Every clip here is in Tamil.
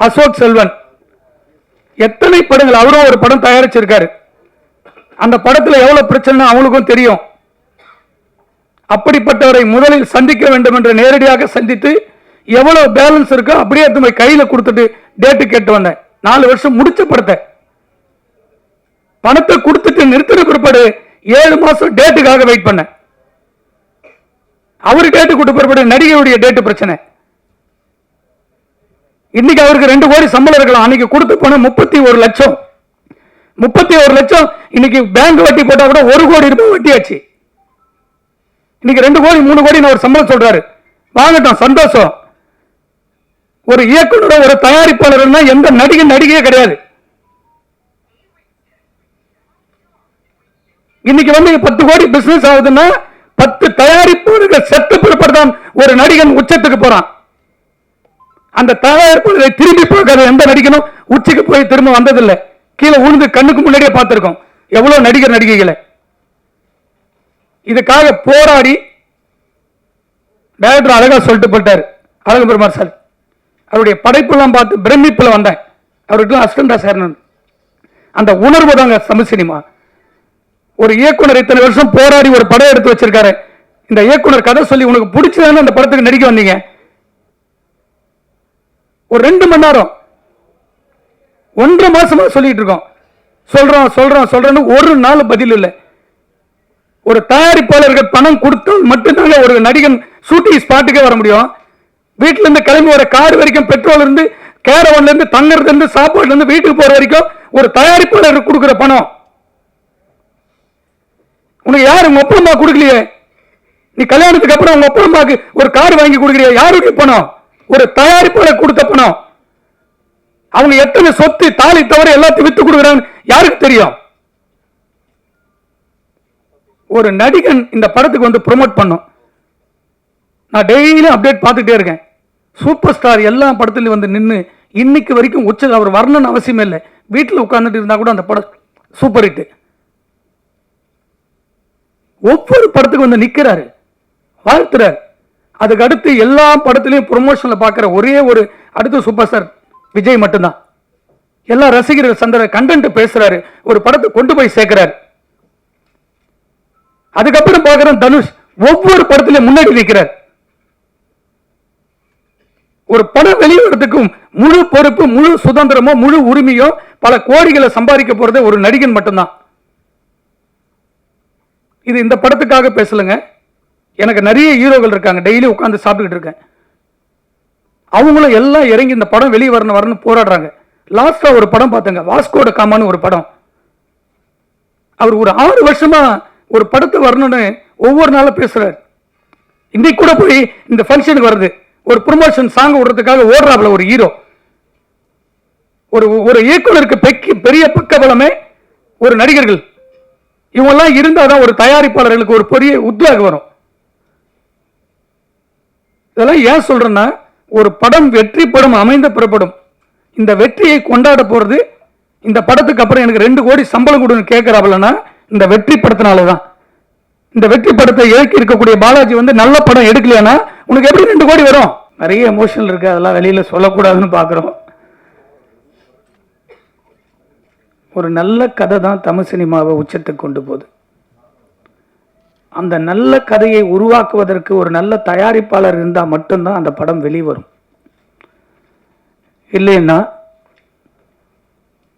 அசோக் செல்வன் எத்தனை படங்கள், அவரும் ஒரு படம் தயாரிச்சிருக்காரு. அந்த படத்தில் எவ்வளவு பிரச்சனை அவங்களுக்கும் தெரியும். அப்படிப்பட்டவரை முதலில் சந்திக்க வேண்டும் என்று நேரடியாக சந்தித்து எவ்வளவு பேலன்ஸ் இருக்கோ அப்படியே எடுத்து கையில கொடுத்துட்டு டேட்டு கேட்டு வந்தேன். 4 வருஷம் முடிச்ச படத்தை பணத்தை கொடுத்துட்டு நிறுத்தின பிற்பாடு 7 மாசம் டேட்டுக்காக வெயிட் பண்ண. அவரு டேட்டு கொடுத்த பிற்பாடு நடிகையுடைய டேட்டு பிரச்சனை. இன்னைக்கு அவருக்கு 2 கோடி சம்பளம் இருக்கலாம். அன்னைக்கு கொடுத்து போன 31 லட்சம். 31 லட்சம் இன்னைக்கு பேங்க் வட்டி போட்டா கூட 1 கோடி ரூபாய் வட்டி ஆச்சு. இன்னைக்கு 2 கோடி 3 கோடி ஒரு சம்பளம் சொல்றாரு. வாங்கட்டும், சந்தோஷம். ஒரு இயக்குனர், ஒரு தயாரிப்பாளர் எந்த நடிகையே கிடையாது. இன்னைக்கு 10 கோடி பிசினஸ் ஆகுதுன்னா 10 தயாரிப்பாளர்கள் செத்து பிறப்பதான் ஒரு நடிகன் உச்சத்துக்கு போறான். அந்த தயாரிப்பாளரை திரும்பி பார்க்காத எந்த நடிகனும் உச்சிக்கு போய் திரும்ப வந்ததில்லை. கீழே உழுந்து கண்ணுக்கு முன்னாடியே பார்த்திருக்கோம் எவ்வளவு நடிகர் நடிகைகளை. இதுக்காக போராடி டைரக்டர் அழகா சொல்லிட்டு போட்டார். அழகு பெருமாள் சார் அவருடைய படைப்பெல்லாம் பார்த்து பிரமிப்புல வந்தேன். அவருக்கு அசிஸ்டண்டா சேரணும். அந்த உணர்வு தாங்க தமிழ் சினிமா. ஒரு இயக்குனர் இத்தனை வருஷம் போராடி ஒரு படம் எடுத்து வச்சிருக்காரு. இந்த இயக்குனர் கதை சொல்லி உனக்கு பிடிச்சதான அந்த படத்துக்கு நடிக்க வந்தீங்க. ஒரு 2 மணி நேரம் 1.5 மாசமா சொல்லிட்டு இருக்கோம். சொல்றோம் ஒரு நாள் பதில் இல்லை. ஒரு தயாரிப்பாளர்கள் பணம் கொடுத்தால் மட்டும்தாங்க ஒரு நடிகன் ஷூட்டிங் ஸ்பாட்டுக்கே வர முடியும். வீட்டுல இருந்து கிளம்பி வர கார் வரைக்கும், பெட்ரோல் இருந்து, கேரவன்ல இருந்து, தங்கறதுல இருந்து, சாப்பாடுல இருந்து வீட்டுக்கு போற வரைக்கும் ஒரு தயாரிப்பாளர் கொடுக்கிற பணம் உனக்கு யாரு உங்க அப்பா அம்மா கொடுக்கலையே. நீ கல்யாணத்துக்கு அப்புறம் உங்க அப்பா அம்மாக்கு ஒரு கார் வாங்கி கொடுக்கறிய, யாருடைய பணம்? ஒரு தயாரிப்பாளர் கொடுத்த பணம். அவங்க எத்தனை சொத்து தாலி தவிர எல்லாத்தையும் வித்து கொடுக்குறாங்க யாருக்கு தெரியும்? ஒரு நடிகன் இந்த படத்துக்கு ப்ரோமோட் பண்ணும். நான் டெய்லியும் அப்டேட் பார்த்துட்டே இருக்கேன். சூப்பர் ஸ்டார் எல்லா படத்துலையும் நின்று இன்னைக்கு வரைக்கும் உச்ச அவர் வரணும்னு அவசியமே இல்லை. வீட்டில் உட்கார்ந்துட்டு இருந்தா கூட அந்த படம் சூப்பர் ஹிட். ஒவ்வொரு படத்துக்கு நிக்கிறாரு, வாழ்த்துறாரு. அதுக்கு அடுத்து எல்லா படத்திலையும் ப்ரொமோஷன்ல பார்க்கிற ஒரே ஒரு அடுத்து சூப்பர் ஸ்டார் விஜய் மட்டும்தான். எல்லா ரசிகர்கள் சந்திர கண்டென்ட் பேசுறாரு, ஒரு படத்தை கொண்டு போய் சேர்க்கிறாரு. அதுக்கப்புறம் பார்க்கிறோம் தனுஷ் ஒவ்வொரு படத்திலையும் முன்னாடி நிற்கிறார். ஒரு படம் வெளியிடறதுக்கும் முழு பொறுப்பு, முழு சுதந்திரமோ, முழு உரிமையோ, பல கோடிகளை சம்பாதிக்க போறது ஒரு நடிகன் மட்டும்தான். இது இந்த படத்துக்காக பேசலங்க. எனக்கு நிறைய ஹீரோக்கள் இருக்காங்க, டெய்லி உட்கார்ந்து சாப்பிட்டுக்கிட்டு இருக்கேன். அவங்களும் எல்லாம் இறங்கி இந்த படம் வெளியே வரணும் போராடுறாங்க. லாஸ்டா ஒரு படம் பார்த்தங்க, வாஸ்கோட காமான்னு ஒரு படம். அவர் ஒரு 6 வருஷமா ஒரு படத்தை வரணும்னு ஒவ்வொரு நாளும் பேசுறாரு. இன்னைக்கு கூட போய் இந்த ஃபங்க்ஷனுக்கு வருது, ஒரு ப்ரொமோஷன் சாங் விடுறதுக்காக ஓடுறாப்ல ஒரு ஹீரோ. ஒரு இயக்குனருக்கு பெரிய பக்கபலமே ஒரு நடிகர்கள். இவங்கெல்லாம் இருந்தாதான் ஒரு தயாரிப்பாளர்களுக்கு ஒரு பெரிய உத்வேகம் வரும். இதெல்லாம் ஏன் சொல்றேன்னா, ஒரு படம் வெற்றி படம் அமைந்த புறப்படும். இந்த வெற்றியை கொண்டாட போறது இந்த படத்துக்கு அப்புறம் எனக்கு 2 கோடி சம்பளம் கொடுன்னு கேட்கிறாப்லன்னா இந்த வெற்றி படத்தினாலதான். இந்த வெற்றி படத்தை இயக்கி இருக்கக்கூடிய பாலாஜி நல்ல படம் எடுக்கலையா உனக்கு எப்படி 2 கோடி வரும்? நிறைய எமோஷனல் இருக்கு, அதெல்லாம் வெளியில சொல்லக்கூடாதுன்னு பாக்குறோம். ஒரு நல்ல கதை தான் தமிழ் சினிமாவை உச்சத்துக்கு கொண்டு போகுது. அந்த நல்ல கதையை உருவாக்குவதற்கு ஒரு நல்ல தயாரிப்பாளர் இருந்தால் மட்டும்தான் அந்த படம் வெளிவரும். இல்லைன்னா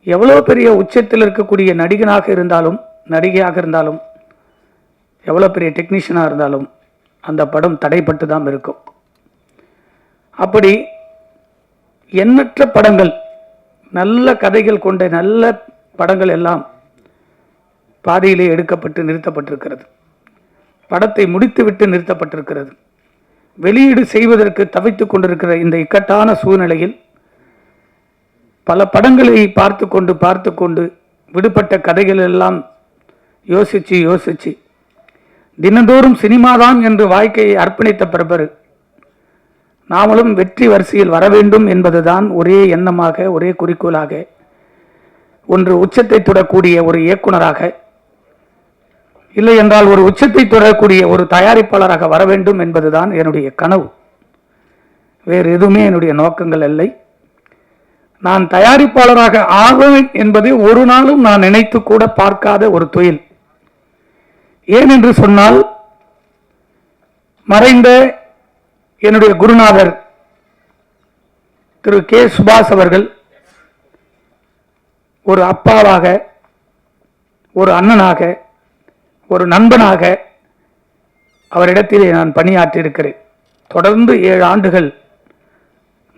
எவ்வளோ பெரிய உச்சத்தில் இருக்கக்கூடிய நடிகனாக இருந்தாலும், நடிகையாக இருந்தாலும், எவ்வளோ பெரிய டெக்னீஷியனாக இருந்தாலும் அந்த படம் தடைப்பட்டு தான் இருக்கும். அப்படி எண்ணற்ற படங்கள், நல்ல கதைகள் கொண்ட நல்ல படங்கள் எல்லாம் பாதியிலே எடுக்கப்பட்டு நிறுத்தப்பட்டிருக்கிறது. படத்தை முடித்துவிட்டு நிறுத்தப்பட்டிருக்கிறது. வெளியீடு செய்வதற்கு தவித்துக் கொண்டிருக்கிற இந்த இக்கட்டான சூழ்நிலையில் பல படங்களை பார்த்து கொண்டு விடுபட்ட கதைகள் எல்லாம் யோசிச்சு தினந்தோறும் சினிமாதான் என்று வாழ்க்கையை அர்ப்பணித்த பிறகு நாமளும் வெற்றி வரிசையில் வர வேண்டும் என்பதுதான் ஒரே எண்ணமாக, ஒரே குறிக்கோளாக, ஒன்று உச்சத்தை தொடக்கூடிய ஒரு இயக்குனராக, இல்லை என்றால் ஒரு உச்சத்தை தொடரக்கூடிய ஒரு தயாரிப்பாளராக வர வேண்டும் என்பதுதான் என்னுடைய கனவு. வேறு எதுவுமே என்னுடைய நோக்கங்கள் இல்லை. நான் தயாரிப்பாளராக ஆவேன் என்பதை ஒரு நாளும் நான் நினைத்து கூட பார்க்காத ஒரு தொழில். ஏன் என்று சொன்னால், மறைந்த என்னுடைய குருநாதர் திரு கே சுபாஷ் அவர்கள் ஒரு அப்பாவாக, ஒரு அண்ணனாக, ஒரு நண்பனாக அவரிடத்திலே நான் பணியாற்றியிருக்கிறேன். தொடர்ந்து 7 ஆண்டுகள்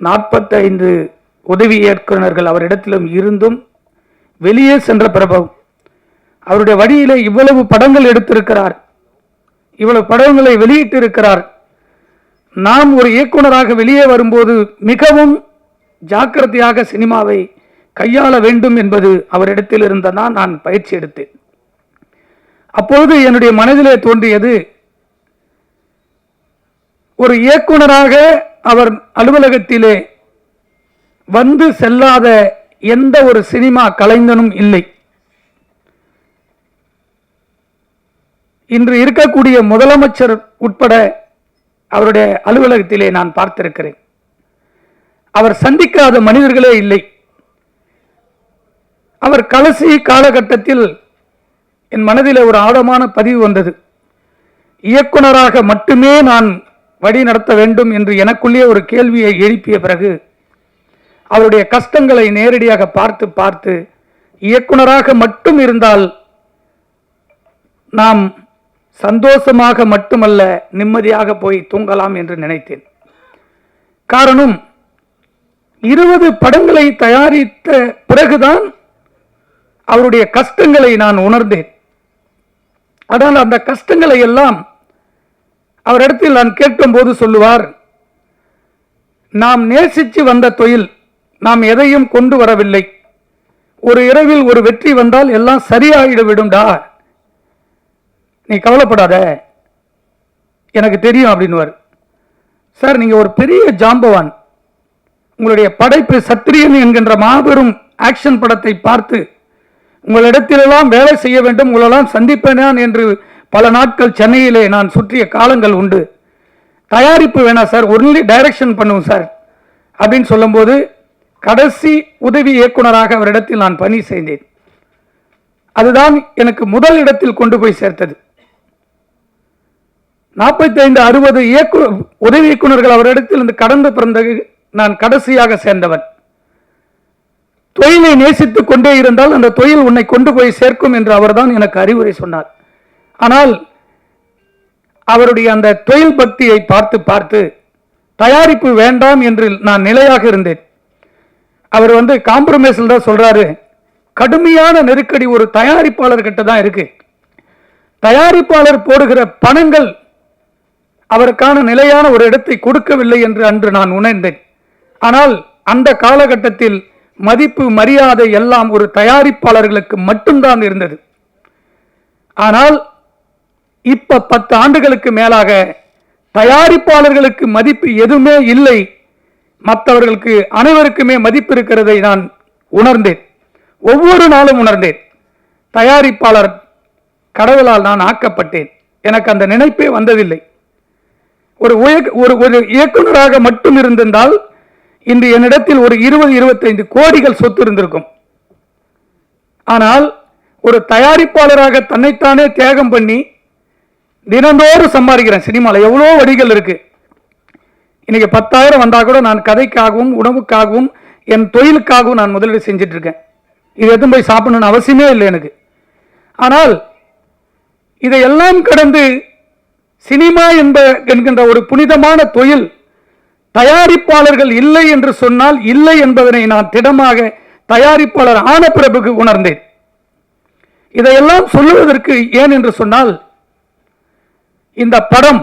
45 உதவி இயக்குநர்கள் அவரிடத்திலும் இருந்தும் வெளியே சென்ற பிரபலம். அவருடைய வழியிலே இவ்வளவு படங்கள் எடுத்திருக்கிறார், இவ்வளவு படங்களை வெளியிட்டு இருக்கிறார். நாம் ஒரு இயக்குனராக வெளியே வரும்போது மிகவும் ஜாக்கிரதையாக சினிமாவை கையாள வேண்டும் என்பது அவரிடத்தில் இருந்ததான் நான் பயிற்சி எடுத்தேன். அப்பொழுது என்னுடைய மனதிலே தோன்றியது, ஒரு இயக்குனராக அவர் அலுவலகத்திலே வந்து செல்லாத எந்த ஒரு சினிமா கலைஞனும் இல்லை. இன்று இருக்கக்கூடிய முதலமைச்சர் உட்பட அவருடைய அலுவலகத்திலே நான் பார்த்திருக்கிறேன். அவர் சந்திக்காத மனிதர்களே இல்லை. அவர் கடைசி காலகட்டத்தில் என் மனதில் ஒரு ஆழமான பதிவு வந்தது. இயக்குனராக மட்டுமே நான் வழி நடத்த வேண்டும் என்று எனக்குள்ளே ஒரு கேள்வியை எழுப்பிய பிறகு அவருடைய கஷ்டங்களை நேரடியாக பார்த்து பார்த்து இயக்குனராக மட்டும் இருந்தால் நாம் சந்தோஷமாக மட்டுமல்ல நிம்மதியாக போய் தூங்கலாம் என்று நினைத்தேன். காரணம், 20 படங்களை தயாரித்த பிறகுதான் அவருடைய கஷ்டங்களை நான் உணர்ந்தேன். ஆனால் அந்த கஷ்டங்களை எல்லாம் அவரிடத்தில் நான் கேட்கும்போது சொல்லுவார், நாம் நேசித்து வந்த தொழில், நாம் எதையும் கொண்டு வரவில்லை. ஒரு இரவில் ஒரு வெற்றி வந்தால் எல்லாம் சரியாயிட விடும்டா, நீ கவலைப்படாத, எனக்கு தெரியும் அப்படின்னுவார். சார், நீங்க ஒரு பெரிய ஜாம்பவான், உங்களுடைய படைப்பு சத்திரியன் என்கின்ற மாபெரும் ஆக்ஷன் படத்தை பார்த்து உங்களிடத்திலெல்லாம் வேலை செய்ய வேண்டும், உங்களெல்லாம் சந்திப்பேனான் என்று பல நாட்கள் சென்னையிலே நான் சுற்றிய காலங்கள் உண்டு. தயாரிப்பு வேணாம் சார், ஒன்லி டைரக்ஷன் பண்ணுவோம் சார் அப்படின்னு சொல்லும்போது கடைசி உதவி இயக்குனராக அவரிடத்தில் நான் பணி செய்தேன். அதுதான் எனக்கு முதல் இடத்தில் கொண்டு போய் சேர்த்தது. 45-60 உதவி இயக்குனர்கள் அவரிடத்தில் இருந்து கடந்து பிறந்தது நான் கடைசியாக சேர்ந்தவன். தொழிலை நேசித்துக் கொண்டே இருந்தால் அந்த தொழில் உன்னை கொண்டு போய் சேர்க்கும் என்று அவர்தான் எனக்கு அறிவுரை சொன்னார். ஆனால் அவருடைய அந்த தொழில் பக்தியை பார்த்து பார்த்து தயாரிப்பு வேண்டாம் என்று நான் நிலையாக இருந்தேன். அவர் காம்ப்ரமைஸ்ல தான் சொல்றாரு, கடுமையான நெருக்கடி ஒரு தயாரிப்பாளர் கிட்ட தான் இருக்கு. தயாரிப்பாளர் போடுகிற பணங்கள் அவருக்கான நிலையான ஒரு இடத்தை கொடுக்கவில்லை என்று அன்று நான் உணர்ந்தேன். ஆனால் அந்த காலகட்டத்தில் மதிப்பு மரியாதை எல்லாம் ஒரு தயாரிப்பாளர்களுக்கு மட்டும்தான் இருந்தது. ஆனால் இப்ப 10 ஆண்டுகளுக்கு மேலாக தயாரிப்பாளர்களுக்கு மதிப்பு எதுவுமே இல்லை, மற்றவர்களுக்கு அனைவருக்குமே மதிப்பு இருக்கிறதை நான் உணர்ந்தேன். ஒவ்வொரு நாளும் உணர்ந்தேன். தயாரிப்பாளர் கடவுளால் நான் ஆக்கப்பட்டேன். எனக்கு அந்த நினைப்பே வந்ததில்லை. ஒரு இயக்குனராக மட்டும் இருந்திருந்தால் இன்று என்னிடத்தில் ஒரு 20-25 கோடிகள் சொத்து இருந்திருக்கும். ஆனால் ஒரு தயாரிப்பாளராக தன்னைத்தானே தியாகம் பண்ணி தினந்தோறும் சம்பாதிக்கிறேன். சினிமாவில் எவ்வளோ வழிகள் இருக்கு. இன்னைக்கு 10,000 வந்தா கூட நான் கதைக்காகவும் உணவுக்காகவும் என் தொழிலுக்காகவும் நான் முதலீடு செஞ்சுட்டு இருக்கேன். இது எதுவும் போய் சாப்பிடணும்னு அவசியமே இல்லை எனக்கு. ஆனால் இதையெல்லாம் கடந்து சினிமா என்கின்ற ஒரு புனிதமான தொழில் தயாரிப்பாளர்கள் இல்லை என்று சொன்னால் இல்லை என்பதனை நான் திடமாக தயாரிப்பாளர் ஆன பிறகு உணர்ந்தேன். இதையெல்லாம் சொல்லுவதற்கு ஏன் என்று சொன்னால், இந்த படம்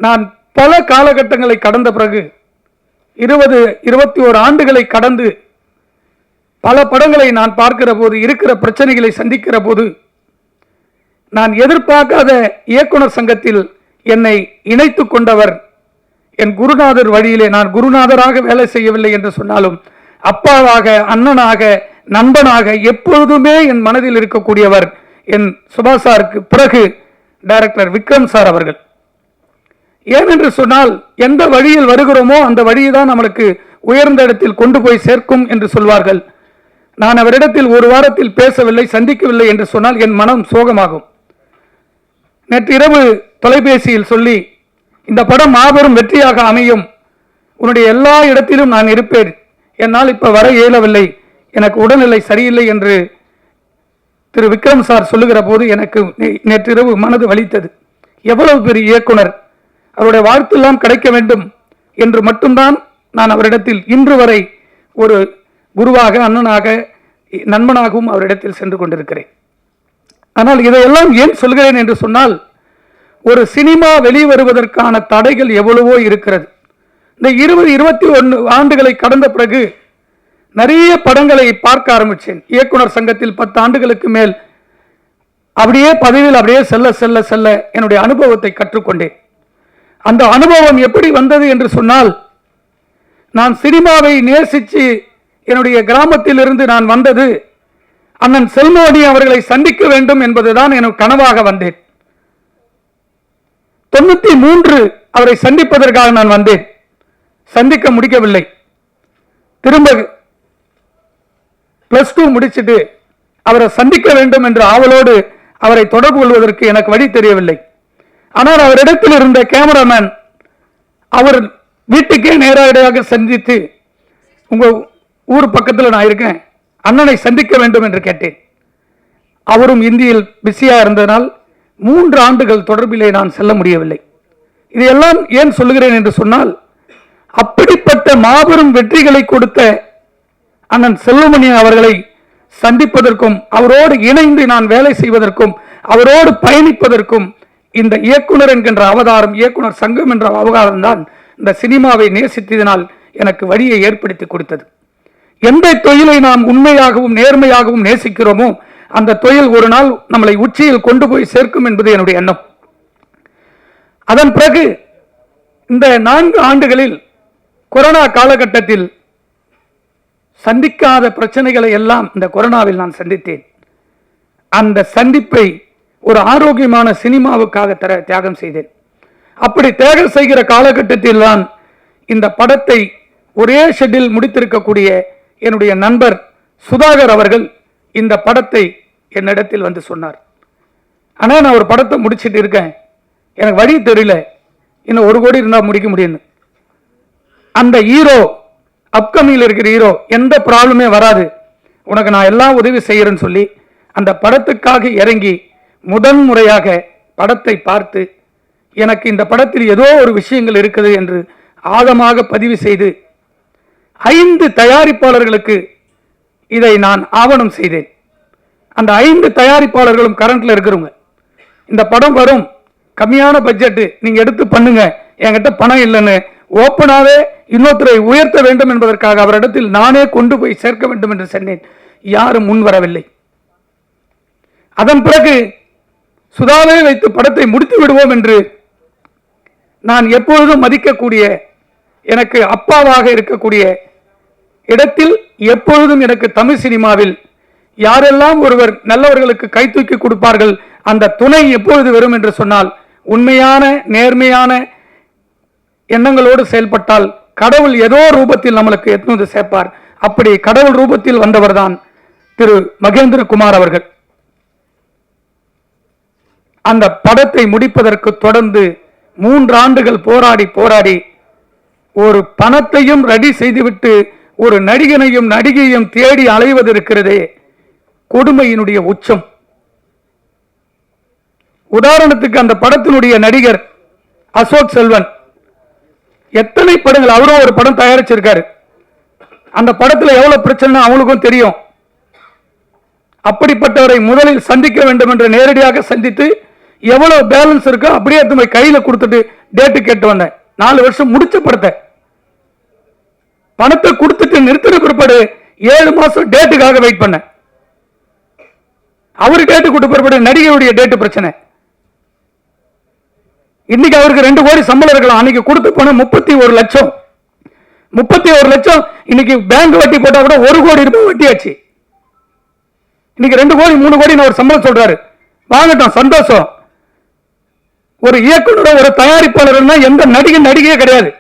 நான் பல காலகட்டங்களை கடந்த பிறகு 20-21 ஆண்டுகளை கடந்து பல படங்களை நான் பார்க்கிற போது, இருக்கிற பிரச்சனைகளை சந்திக்கிற போது, நான் எதிர்பார்க்காத இயக்குனர் சங்கத்தில் என்னை இணைத்துக் கொண்டவர் என் குருநாதர் வழியிலே. நான் குருநாதராக வேலை செய்யவில்லை என்று சொன்னாலும் அப்பாவாக, அண்ணனாக, நண்பனாக எப்பொழுதுமே என் மனதில் இருக்கக்கூடியவர் என் சுபாஷ் சாருக்கு பிறகு டைரக்டர் விக்ரம் சார் அவர்கள். ஏனென்று சொன்னால், எந்த வழியில் வருகிறோமோ அந்த வழிதான் நம்மளுக்கு உயர்ந்த இடத்தில் கொண்டு போய் சேர்க்கும் என்று சொல்வார்கள். நான் அவரிடத்தில் ஒரு வாரத்தில் பேசவில்லை, சந்திக்கவில்லை என்று சொன்னால் என் மனம் சோகமாகும். நேற்று இரவு தொலைபேசியில் சொல்லி, இந்த படம் மாபெரும் வெற்றியாக அமையும், உன்னுடைய எல்லா இடத்திலும் நான் இருப்பேன், என்னால் இப்ப வர இயலவில்லை, எனக்கு உடல்நிலை சரியில்லை என்று திரு விக்ரம் சார் சொல்லுகிற போது எனக்கு நேற்றிரவு மனது வலித்தது. எவ்வளவு பெரிய இயக்குனர், அவருடைய வாழ்த்தெல்லாம் கிடைக்க வேண்டும் என்று மட்டும்தான் நான் அவரிடத்தில் இன்று வரை ஒரு குருவாக, அண்ணனாக, நண்பனாகவும் அவரிடத்தில் சென்று கொண்டிருக்கிறேன். ஆனால் இதையெல்லாம் ஏன் சொல்கிறேன் என்று சொன்னால், ஒரு சினிமா வெளிவருவதற்கான தடைகள் எவ்வளவோ இருக்கிறது. இந்த 20-21 ஆண்டுகளை கடந்த பிறகு நிறைய படங்களை பார்க்க ஆரம்பித்தேன். இயக்குனர் சங்கத்தில் 10 ஆண்டுகளுக்கு மேல் அப்படியே பதவியில் அப்படியே செல்ல செல்ல செல்ல என்னுடைய அனுபவத்தை கற்றுக்கொண்டேன். அந்த அனுபவம் எப்படி வந்தது என்று சொன்னால், நான் சினிமாவை நேசித்து என்னுடைய கிராமத்தில் இருந்து நான் வந்தது அண்ணன் செல்வமணி அவர்களை சந்திக்க வேண்டும் என்பதுதான் எனக்கு கனவாக வந்தேன். 93 அவரை சந்திப்பதற்காக நான் வந்தேன். சந்திக்க முடிக்கவில்லை. திரும்ப +2 முடிச்சுட்டு அவரை சந்திக்க வேண்டும் என்ற ஆவலோடு அவரை தொடர்பு கொள்வதற்கு எனக்கு வழி தெரியவில்லை. ஆனால் அவரிடத்தில் இருந்த கேமராமேன் அவர் வீட்டுக்கே நேரடியாக சந்தித்து, உங்க ஊர் பக்கத்தில் நான் இருக்கேன், அண்ணனை சந்திக்க வேண்டும் என்று கேட்டேன். அவரும் இந்தியில் பிஸியா இருந்ததனால் 3 ஆண்டுகள் தொடர்பிலே நான் செல்ல முடியவில்லை. இதையெல்லாம் ஏன் சொல்லுகிறேன் என்று சொன்னால், அப்படிப்பட்ட மாபெரும் வெற்றிகளை கொடுத்த அண்ணன் செல்வமணி அவர்களை சந்திப்பதற்கும், அவரோடு இணைந்து நான் வேலை செய்வதற்கும், அவரோடு பயணிப்பதற்கும் இந்த இயக்குனர் என்கின்ற அவதாரம், இயக்குனர் சங்கம் என்ற அவதாரம் தான் இந்த சினிமாவை நேசித்ததினால் எனக்கு வழியை ஏற்படுத்தி கொடுத்தது. எந்த தொழிலை நாம் உண்மையாகவும் நேர்மையாகவும் நேசிக்கிறோமோ அந்த தொழில் ஒரு நாள் நம்மளை உச்சியில் கொண்டு போய் சேர்க்கும் என்பது என்னுடைய எண்ணம். அதன் பிறகு இந்த 4 ஆண்டுகளில் கொரோனா காலகட்டத்தில் சந்திக்காத பிரச்சனைகளை எல்லாம் இந்த கொரோனாவில் நான் சந்தித்தேன். அந்த சந்திப்பை ஒரு ஆரோக்கியமான சினிமாவுக்காக தியாகம் செய்தேன். அப்படி தியாகம் செய்கிற காலகட்டத்தில் தான் இந்த படத்தை ஒரே ஷெட்டில் முடித்திருக்கக்கூடிய என்னுடைய நண்பர் சுதாகர் அவர்கள் இந்த படத்தை என்னிடத்தில் வந்து சொன்னார். ஆனால் நான் ஒரு படத்தை முடிச்சிட்டு இருக்கேன், எனக்கு வழி தெரியல, இன்னும் 1 கோடி இருந்தால் முடிக்க முடியும். அந்த ஹீரோ, அப்கமிங்கில் இருக்கிற ஹீரோ, எந்த ப்ராப்ளமே வராது, உனக்கு நான் எல்லாம் உதவி செய்யறேன்னு சொல்லி அந்த படத்துக்காக இறங்கி முதன் முறையாக படத்தை பார்த்து, எனக்கு இந்த படத்தில் ஏதோ ஒரு விஷயங்கள் இருக்குது என்று ஆழமாக பதிவு செய்து 5 தயாரிப்பாளர்களுக்கு இதை நான் ஆவணம் செய்தேன். அந்த 5 தயாரிப்பாளர்களும் கரண்ட்ல இருக்கிறவங்க. இந்த படம் வரும், கம்மியான பட்ஜெட், நீங்க எடுத்து பண்ணுங்க, என்கிட்ட பணம் இல்லைன்னு ஓப்பனாவே இன்னொருத்தரை உயர்த்த வேண்டும் என்பதற்காக அவரிடத்தில் நானே கொண்டு போய் சேர்க்க வேண்டும் என்று சொன்னேன். யாரும் முன் வரவில்லை. அதன் பிறகு சுதாவே வைத்து படத்தை முடித்து விடுவோம் என்று நான் எப்பொழுதும் மதிக்கக்கூடிய, எனக்கு அப்பாவாக இருக்கக்கூடிய இடத்தில் எப்பொழுதும் எனக்கு தமிழ் சினிமாவில் யாரெல்லாம் ஒருவர் நல்லவர்களுக்கு கை தூக்கி கொடுப்பார்கள், அந்த துணை எப்பொழுது வரும் என்று சொன்னால், உண்மையான நேர்மையான எண்ணங்களோடு செயல்பட்டால் கடவுள் ஏதோ ரூபத்தில் நம்மளுக்கு எத்தனை சேர்ப்பார். அப்படி கடவுள் ரூபத்தில் வந்தவர் தான் திரு மகேந்திரகுமார் அவர்கள். அந்த படத்தை முடிப்பதற்கு தொடர்ந்து 3 ஆண்டுகள் போராடி போராடி ஒரு பணத்தையும் ரெடி செய்துவிட்டு ஒரு நடிகனையும் நடிகையும் தேடி அலைவது இருக்கிறதே, கொடுமையினுடைய உச்சம். உதாரணத்துக்கு அந்த படத்தினுடைய நடிகர் அசோக் செல்வன் எத்தனை படங்கள், அவரும் ஒரு படம் தயாரிச்சிருக்காரு. அந்த படத்தில் எவ்வளவு பிரச்சனை அவங்களுக்கும் தெரியும். அப்படிப்பட்டவரை முதலில் சந்திக்க வேண்டும் என்று நேரடியாக சந்தித்து எவ்வளவு பேலன்ஸ் இருக்கோ அப்படியே கையில கொடுத்துட்டு டேட்டு கேட்டு வந்தேன். 4 வருஷம் முடிச்ச படத்தை பணத்தை கொடுத்துட்டு நிறுத்தின பிற்பாடு 7 மாசம் டேட்டுக்காக வெயிட் பண்ண. அவரு டேட்டு கொடுத்த பிற்பாடு நடிகையுடைய டேட்டு பிரச்சனை. இன்னைக்கு அவருக்கு 2 கோடி சம்பளம் இருக்கலாம், அன்னைக்கு கொடுத்து போன 31 லட்சம். 31 லட்சம் இன்னைக்கு பேங்க் வட்டி போட்டா கூட 1 கோடி ரூபாய் வட்டி ஆச்சு. இன்னைக்கு 2 கோடி 3 கோடி ஒரு சம்பளம் சொல்றாரு. வாங்கட்டும், சந்தோஷம். ஒரு இயக்குனர், ஒரு தயாரிப்பாளர் எந்த நடிகையே கிடையாது.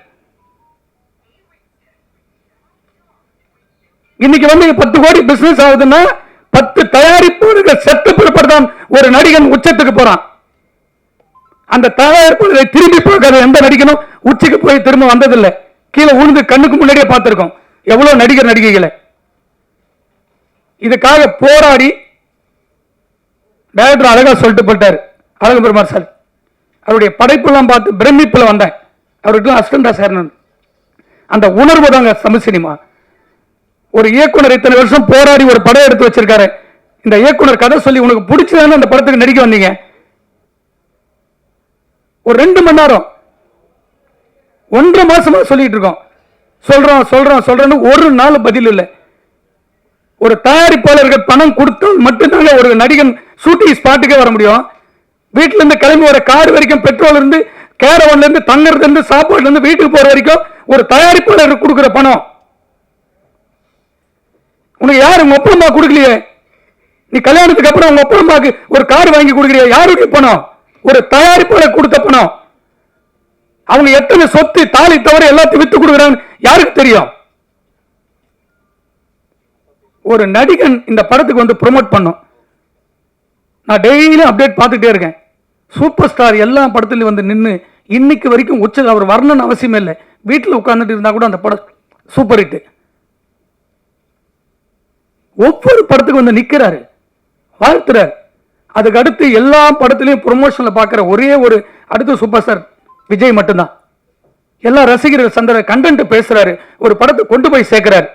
இன்னைக்கு வந்து 10 கோடி பிசினஸ் ஆகுதுன்னா 10 தயாரிப்பாளர்கள் செத்து பிறப்பதான் ஒரு நடிகன் உச்சத்துக்கு போறான். அந்த தயாரிப்பாளரை திரும்பி பார்க்காத எந்த நடிகனும் உச்சிக்கு போய் திரும்ப வந்ததில்லை. கீழே உழுந்து கண்ணுக்கு முன்னாடியே பார்த்திருக்கோம் எவ்வளவு நடிகர் நடிகைகளை. இதுக்காக போராடி டைரக்டர் அழகா சொல்லிட்டு போட்டார் அழகு பெருமாள் சார். அவருடைய படைப்பெல்லாம் பார்த்து பிரமிப்பில் வந்தேன். அவருக்கு அசிஸ்டண்டா சேரணும். அந்த உணர்வு தாங்க தமிழ் சினிமா. ஒரு இயக்குனர் இத்தனை வருஷம் போராடி ஒரு படம் எடுத்து வச்சிருக்காரு. இந்த இயக்குனர் கதை சொல்லி உனக்கு பிடிச்சதான அந்த படத்துக்கு நடிக்க வந்தீங்க. ஒரு 2 மணி நேரம் 1.5 மாசமா சொல்லிட்டு இருக்கோம். சொல்றோம் ஒரு நாள் பதில் இல்லை. ஒரு தயாரிப்பாளர்கள் பணம் கொடுத்தால் மட்டும்தாங்க ஒரு நடிகன் ஷூட்டிங் ஸ்பாட்டுக்கே வர முடியும். வீட்டுல இருந்து கிளம்பி வர கார் வரைக்கும், பெட்ரோல் இருந்து, கேரவன்ல இருந்து, தங்கறதுல இருந்து, சாப்பாடுல இருந்து வீட்டுக்கு போற வரைக்கும் ஒரு தயாரிப்பாளர் கொடுக்கிற பணம் உனக்கு யாரு உங்க அப்பா அம்மா கொடுக்கலையே. நீ கல்யாணத்துக்கு அப்புறம் உங்க அப்பா அம்மாக்கு ஒரு கார் வாங்கி கொடுக்கறியா? யாருடைய பணம்? ஒரு தயாரிப்பாளர் கொடுத்த பணம். அவங்க எத்தனை சொத்து தாலி தவிர எல்லாத்தையும் வித்து கொடுக்குறாங்க யாருக்கு தெரியும்? ஒரு நடிகன் இந்த படத்துக்கு வந்து ப்ரொமோட் பண்ணும். நான் டெய்லியும் அப்டேட் பார்த்துட்டே இருக்கேன். சூப்பர் ஸ்டார் எல்லா படத்துலையும் வந்து நின்று இன்னைக்கு வரைக்கும் உச்ச அவர் வரணும்னு அவசியமே இல்லை. வீட்டில் உட்கார்ந்துட்டு இருந்தா கூட அந்த படம் சூப்பர் ஹிட். ஒவ்வொரு படத்துக்கு வந்து நிற்கிறாரு, வாழ்த்துறாரு. அதுக்கு அடுத்து எல்லா படத்திலையும் ப்ரொமோஷன்ல பார்க்கிற ஒரே ஒரு அடுத்த சூப்பர் ஸ்டார் விஜய் மட்டும்தான். எல்லா ரசிகர்கள் சந்திர கண்டென்ட் பேசுறாரு, ஒரு படத்தை கொண்டு போய் சேர்க்கிறாரு.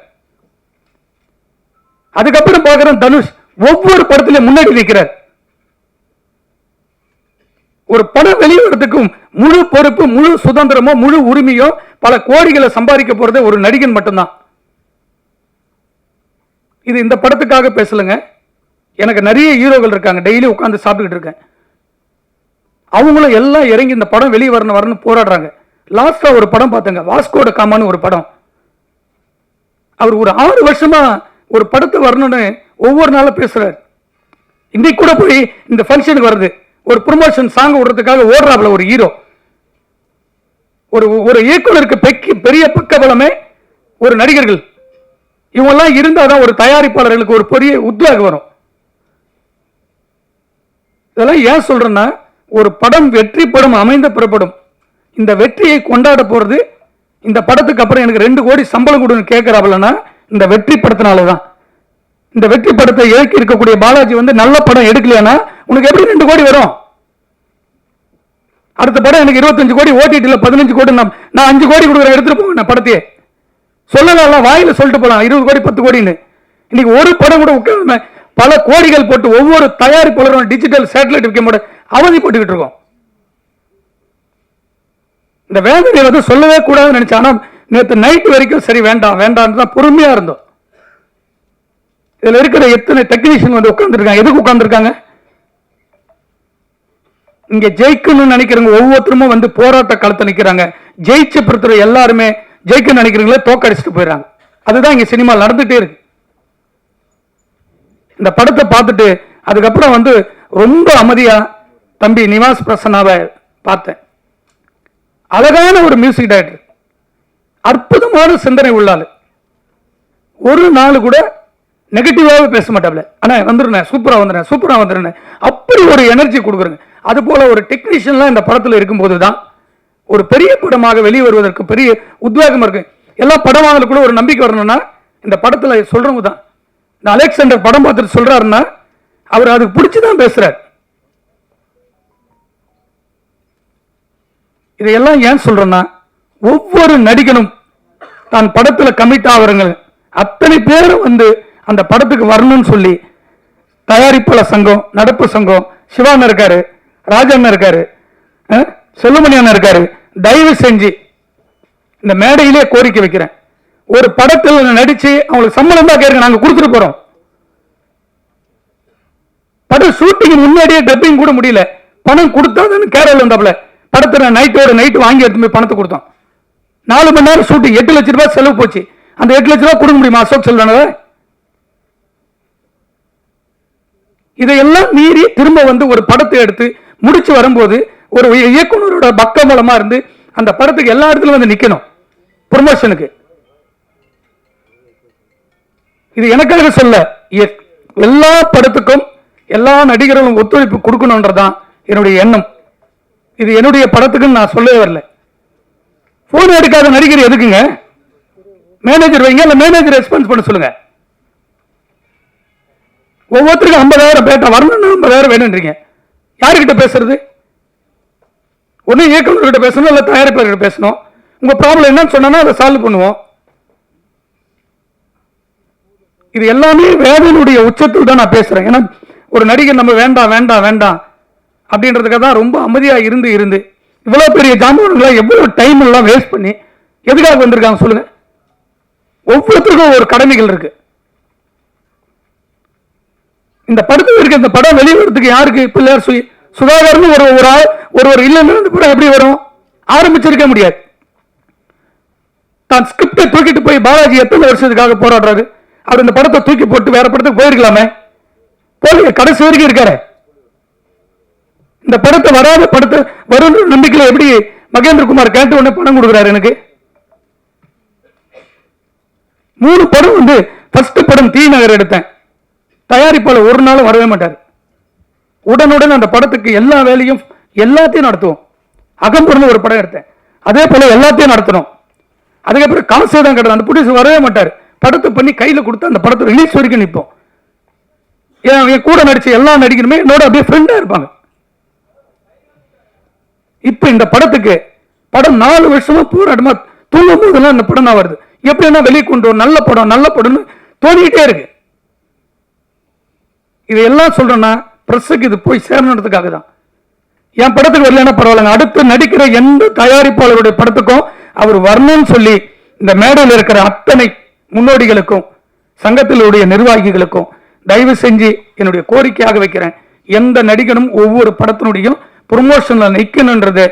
அதுக்கப்புறம் பார்க்கிறோம் தனுஷ் ஒவ்வொரு படத்திலையும் முன்னாடி நிற்கிறார். ஒரு படம் வெளியிடறதுக்கும் முழு பொறுப்பு, முழு சுதந்திரமோ, முழு உரிமையோ, பல கோடிகளை சம்பாதிக்க போறது ஒரு நடிகன் மட்டும்தான். இது இந்த படத்துக்காக பேசலங்க. எனக்கு நிறைய ஹீரோக்கள் இருக்காங்க, டெய்லி உட்கார்ந்து சாப்பிட்டுக்கிட்டு இருக்கேன். அவங்களும் எல்லாம் இறங்கி இந்த படம் வெளியே வரணும் போராடுறாங்க. லாஸ்டா ஒரு படம் பார்த்தங்க, வாஸ்கோட காமான்னு ஒரு படம். அவர் ஒரு 6 வருஷமா ஒரு படத்தை வரணும்னு ஒவ்வொரு நாளும் பேசுறாரு. இன்னைக்கு கூட போய் இந்த ஃபங்க்ஷனுக்கு வருது, ஒரு ப்ரொமோஷன் சாங் விடுறதுக்காக ஓடுறாப்ல ஒரு ஹீரோ. ஒரு இயக்குனருக்கு பெரிய பக்கபலமே ஒரு நடிகர்கள். இவங்கெல்லாம் இருந்தாதான் ஒரு தயாரிப்பாளர்களுக்கு ஒரு பெரிய உத்வேகம் வரும். இதெல்லாம் ஏன் சொல்றேன்னா, ஒரு படம் வெற்றி படம் அமைந்த பிறப்படும். இந்த வெற்றியை கொண்டாட போறது, இந்த படத்துக்கு அப்புறம் எனக்கு 2 கோடி சம்பளம் கொடுன்னு கேட்கிறாப்லன்னா இந்த வெற்றி படத்தினாலதான். இந்த வெற்றி படத்தை இயக்கி இருக்கக்கூடிய பாலாஜி வந்து நல்ல படம் எடுக்கலையானா உனக்கு எப்படி 2 கோடி வரும்? அடுத்த படம் எனக்கு 25 கோடி, ஓடிடில 15 கோடி, நான் 5 கோடி கொடுக்குற எடுத்துட்டு போங்க. நான் படத்தையே சொல்லலாம், வாயில சொல்லிட்டு போலாம் 20 கோடி 10 கோடின்னு. இன்னைக்கு ஒரு படம் கூட உட்கார்ந்து பல கோடிகள் போட்டு ஒவ்வொரு தயாரிப்பாளரும் டிஜிட்டல் சேட்டலைட் விற்க போது அவதிப்பட்டுக்கிட்டு இருக்கோம். இந்த வேதனை வந்து சொல்லவே கூடாதுன்னு நினைச்சேன். ஆனா நேற்று நைட் வரைக்கும் சரி வேண்டாம் வேண்டாம் தான் பொறுமையா இருந்தோம். இதுல இருக்கிற எத்தனை டெக்னீஷியன் வந்து உட்கார்ந்துருக்காங்க, எதுக்கு உட்கார்ந்துருக்காங்க? இங்க ஜெயிக்கணும்னு நினைக்கிறவங்க ஒவ்வொருத்தரும் வந்து போராட்ட களத்தை நிக்கிறாங்க. ஜெயிச்ச பொறுத்தவரை எல்லாருமே ஜெயிக்கணும்னு நினைக்கிறவங்களே தோக்கடிச்சுட்டு போயிடறாங்க. அதுதான் இங்க சினிமா நடந்துட்டே இருக்கு. இந்த படத்தை பார்த்துட்டு அதுக்கப்புறம் வந்து ரொம்ப அமைதியா தம்பி நிவாஸ் பிரசன்னாவை பார்த்தேன். அழகான ஒரு மியூசிக் டைரக்டர், அற்புதமான சிந்தனை உள்ளாள். ஒரு நாள் கூட நெகட்டிவாவே பேச மாட்டாப்ல. ஆனா வந்துருனேன், சூப்பரா வந்துடுறேன், அப்படி ஒரு எனர்ஜி கொடுக்குறேங்க. அது போல ஒரு டெக்னீஷியன்லாம் இந்த படத்தில் இருக்கும்போது தான் ஒரு பெரிய படமாக வெளியே வருவதற்கு பெரிய உத்வேகம் இருக்கு. எல்லா படம் வாங்கல ஒரு நம்பிக்கை வரணும்னா இந்த படத்தில் சொல்றவங்க தான். இந்த அலெக்சாண்டர் படம் பார்த்துட்டு சொல்றாருன்னா அவர் அதுக்கு பிடிச்சுதான் பேசுறார். இதையெல்லாம் ஏன் சொல்றேன்னா, ஒவ்வொரு நடிகனும் தான் படத்தில் கமிட் ஆகிறவங்க அத்தனை பேரும் வந்து அந்த படத்துக்கு வரணும்னு சொல்லி தயாரிப்பாளர் சங்கம், நடப்பு சங்கம், சிவான் இருக்காரு, ராஜன் இருக்காரு, செல்லுமணியன் இருக்காரு, தயவு செஞ்சு இந்த மேடையிலே கோரிக்கை வைக்கிறேன். ஒரு படத்தில் நடிச்சு அவங்களுக்கு சம்பளம் தான் கேட்க நாங்க கொடுத்துட்டு போறோம். படம் ஷூட்டிங் முன்னாடியே டப்பிங் கூட முடியல, பணம் கொடுத்தாதுன்னு கேரள வந்தாப்புல. படத்தை நைட்டோட நைட்டு வாங்கி எடுத்து போய் பணத்தை கொடுத்தோம். 4 மணி நேரம் ஷூட்டிங், 8 லட்சம் ரூபாய் செலவு போச்சு. அந்த 8 லட்சம் ரூபாய் கொடுக்க முடியுமா அசோக் செல்வனவை? இதையெல்லாம் மீறி திரும்ப வந்து ஒரு படத்தை எடுத்து முடிச்சு வரும்போது ஒரு இயக்குனரோட பக்கபலமா இருந்து அந்த படத்துக்கு எல்லா இடத்துலயும் வந்து நிக்கணும் ப்ரொமோஷனுக்கு. இது எனக்காக சொல்ல, எல்லா படத்துக்கும் எல்லா நடிகர்களும் ஒத்துழைப்பு கொடுக்கணும்ன்றதான் என்னுடைய எண்ணம். இது என்னுடைய படத்துக்குன்னு நான் சொல்லவே வரல. போன் எடுக்காத நடிகர் எதுக்குங்க? மேனேஜர் வைங்க, இல்ல மேனேஜர் ரெஸ்பான்ஸ் பண்ண சொல்லுங்க. ஒவ்வொருத்தருக்கும் 50,000 பேட்டா வரணும்னு 50,000 வேணுன்றீங்க. யாருக்கிட்ட பேசுறது? ஒன்னு இயக்குநர்கிட்ட பேசணும், இல்ல தயாரிப்பாளர்கிட்ட பேசணும். உங்க ப்ராப்ளம் என்னன்னு சொன்னா அதை சால்வ் பண்ணுவோம். இது எல்லாமே வேதனையுடைய உச்சத்தில் தான் நான் பேசுறேன். ஏன்னா ஒரு நடிகர் நம்ம வேண்டாம் வேண்டாம் வேண்டாம் அப்படின்றதுக்காக தான் ரொம்ப அமைதியா இருந்து இவ்வளவு பெரிய ஜாம்பவான்களை எவ்வளவு டைம் எல்லாம் வேஸ்ட் பண்ணி எதுக்காக வந்திருக்காங்க சொல்லுங்க. ஒவ்வொருத்தருக்கும் ஒரு கடமைகள் இருக்கு. இந்த படத்துக்கு இருக்க இந்த படம் வெளிவரத்துக்கு யாருக்கு பிள்ளையார் சுதாகர்னு ஒருவர் இல்லைன்னு இந்த படம் எப்படி வரும்? ஆரம்பிச்சிருக்க முடியாது. தான் ஸ்கிரிப்டை தூக்கிட்டு போய் பாலாஜி எத்தனை வருஷத்துக்காக போராடுறாரு. அவர் இந்த படத்தை தூக்கி போட்டு வேற படத்துக்கு போயிருக்கலாமே. போய் கடைசி வரைக்கும் இருக்காரு. இந்த படத்தை வராத படத்தை வரும் நம்பிக்கையில் எப்படி மகேந்திரகுமார் கேட்டு உடனே பணம் கொடுக்குறாரு எனக்கு. 3 படம் ஃபர்ஸ்ட் படம் தீ நகர் எடுத்தேன். தயாரிப்பாளர் ஒரு நாளும் வரவே மாட்டார். உடனுடன் அந்த படத்துக்கு எல்லா வேலையும் எல்லாத்தையும் நடத்துவோம். அகம்புறன்னு ஒரு படம் எடுத்தேன், அதே போல எல்லாத்தையும் நடத்தணும். அதுக்கப்புறம் காசு தான் கிடையாது. அந்த ப்ரொடியூசர் வரவே மாட்டார். படத்தை பண்ணி கையில் கொடுத்து அந்த படத்தை ரிலீஸ் வரைக்கும் நிற்போம். என் கூட நடிச்ச எல்லா நடிகருமே என்னோட அப்படியே ஃப்ரெண்டா இருப்பாங்க. இப்ப இந்த படத்துக்கு படம் 4 வருஷமா போராட்டமா தூங்கும் போதெல்லாம் இந்த படம் தான் வருது. எப்படின்னா வெளியே கொண்டு நல்ல படம் நல்ல படம்னு தோணிக்கிட்டே இருக்கு. இதெல்லாம் சொல்றேன்னா பிரஸுக்கு இது போய் சேரணுன்றதுக்காக தான். என் படத்துக்கு வரலன்னா பரவாயில்லைங்க, அடுத்து நடிக்கிற எந்த தயாரிப்பாளருடைய படத்துக்கும் அவர் வரணும்னு சொல்லி இந்த மேடையில் இருக்கிற அத்தனை முன்னோடிகளுக்கும் சங்கத்தினுடைய நிர்வாகிகளுக்கும் தயவு செஞ்சு என்னுடைய கோரிக்கையாக வைக்கிறேன். எந்த நடிகனும் ஒவ்வொரு படத்தினுடைய ப்ரொமோஷன்ல நிற்கணும்ன்றதை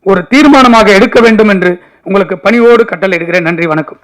ஒரு தீர்மானமாக எடுக்க வேண்டும் என்று உங்களுக்கு பணிவோடு கட்டளை இடுகிறேன். நன்றி, வணக்கம்.